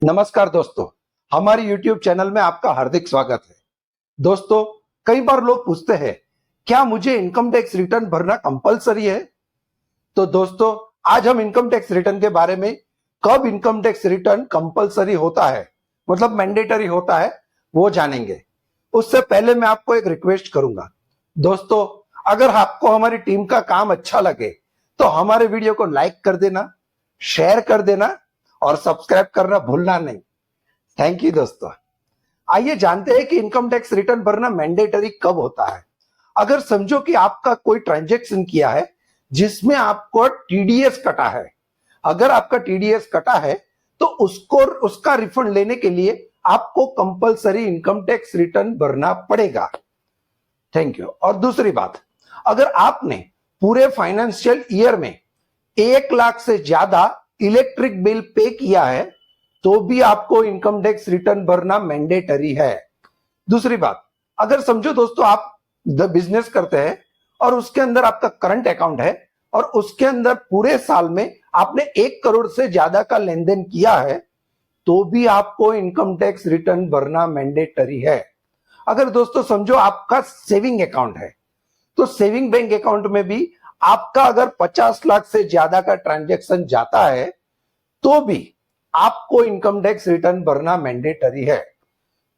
नमस्कार दोस्तों, हमारी YouTube चैनल में आपका हार्दिक स्वागत है। दोस्तों, कई बार लोग पूछते हैं क्या मुझे इनकम टैक्स रिटर्न भरना कंपलसरी है। तो दोस्तों, आज हम इनकम टैक्स रिटर्न के बारे में, कब इनकम टैक्स रिटर्न कंपलसरी होता है, मतलब मैंडेटरी होता है, वो जानेंगे। उससे पहले मैं आपको एक रिक्वेस्ट करूंगा। दोस्तों, अगर आपको हमारी टीम का काम अच्छा लगे तो हमारे वीडियो को लाइक कर देना, शेयर कर देना और सब्सक्राइब करना भूलना नहीं। थैंक यू दोस्तों। आइए जानते हैं कि इनकम टैक्स रिटर्न भरना मैंडेटरी कब होता है। अगर समझो कि आपका कोई ट्रांजैक्शन किया है जिसमें आपको टीडीएस कटा है। अगर आपका टीडीएस कटा है तो उसका रिफंड लेने के लिए आपको कंपलसरी इनकम टैक्स रिटर्न भरना पड़ेगा। Thank you. और दूसरी बात, अगर आपने पूरे फाइनेंशियल ईयर में 1 लाख से ज्यादा इलेक्ट्रिक बिल पे किया है तो भी आपको इनकम टैक्स रिटर्न भरना मैंडेटरी है। दूसरी बात, अगर समझो दोस्तों आप बिजनेस करते हैं और उसके अंदर आपका करंट अकाउंट है और उसके अंदर पूरे साल में आपने 1 करोड़ से ज्यादा का लेन देन किया है तो भी आपको इनकम टैक्स रिटर्न भरना मैंडेटरी है। अगर दोस्तों समझो आपका सेविंग अकाउंट है तो सेविंग बैंक अकाउंट में भी आपका अगर 50 लाख से ज्यादा का ट्रांजैक्शन जाता है तो भी आपको इनकम टैक्स रिटर्न भरना मैंडेटरी है।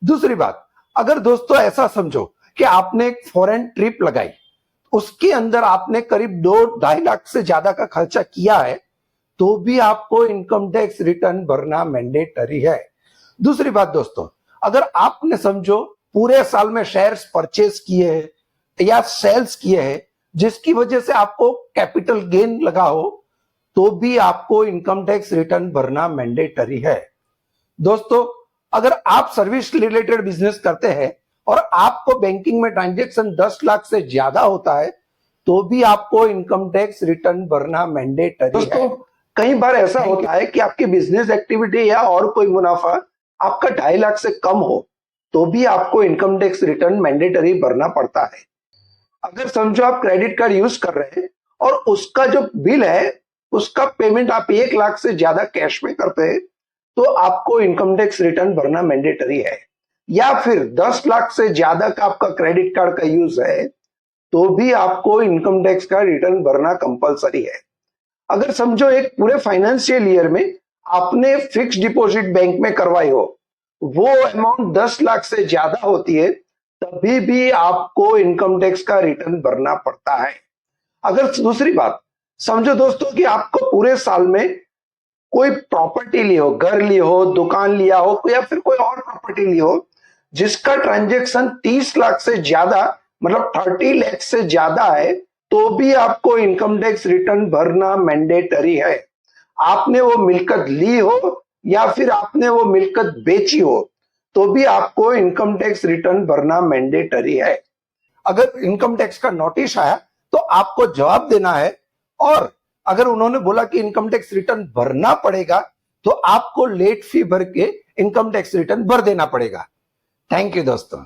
दूसरी बात, अगर दोस्तों ऐसा समझो कि आपने एक फॉरेन ट्रिप लगाई, उसके अंदर आपने करीब 2-2.5 लाख से ज्यादा का खर्चा किया है तो भी आपको इनकम टैक्स रिटर्न भरना मैंडेटरी है। दूसरी बात दोस्तों, अगर आपने समझो पूरे साल में शेयर्स परचेज किए हैं या सेल्स किए हैं जिसकी वजह से आपको कैपिटल गेन लगा हो तो भी आपको इनकम टैक्स रिटर्न भरना मैंडेटरी है। दोस्तों, अगर आप सर्विस रिलेटेड बिजनेस करते हैं और आपको बैंकिंग में ट्रांजैक्शन 10 लाख से ज्यादा होता है तो भी आपको इनकम टैक्स रिटर्न भरना मैंडेटरी है। कई बार ऐसा होता है कि आपकी बिजनेस एक्टिविटी या और कोई मुनाफा आपका 2.5 लाख से कम हो तो भी आपको इनकम टैक्स रिटर्न मैंडेटरी भरना पड़ता है। अगर समझो आप क्रेडिट कार्ड यूज कर रहे हैं और उसका जो बिल है उसका पेमेंट आप 1 लाख से ज्यादा कैश में करते हैं तो आपको इनकम टैक्स रिटर्न भरना मैंडेटरी है। या फिर 10 लाख से ज्यादा का आपका क्रेडिट कार्ड का यूज है तो भी आपको इनकम टैक्स का रिटर्न भरना कंपलसरी है। अगर समझो एक पूरे फाइनेंशियल ईयर में आपने फिक्स डिपॉजिट बैंक में करवाई हो, वो अमाउंट 10 लाख से ज्यादा होती है तभी भी आपको इनकम टैक्स का रिटर्न भरना पड़ता है। अगर दूसरी बात, समझो दोस्तों कि आपको पूरे साल में कोई प्रॉपर्टी ली हो, घर ली हो, दुकान लिया हो या फिर कोई और प्रॉपर्टी ली हो जिसका ट्रांजैक्शन 30 लाख से ज्यादा, मतलब 30 लाख से ज्यादा है तो भी आपको इनकम टैक्स रिटर्न भरना मैंडेटरी है। आपने वो मिलकत ली हो या फिर आपने वो मिलकत बेची हो तो भी आपको इनकम टैक्स रिटर्न भरना मैंडेटरी है। अगर इनकम टैक्स का नोटिस आया तो आपको जवाब देना है और अगर उन्होंने बोला कि इनकम टैक्स रिटर्न भरना पड़ेगा तो आपको लेट फी भर के इनकम टैक्स रिटर्न भर देना पड़ेगा। थैंक यू दोस्तों।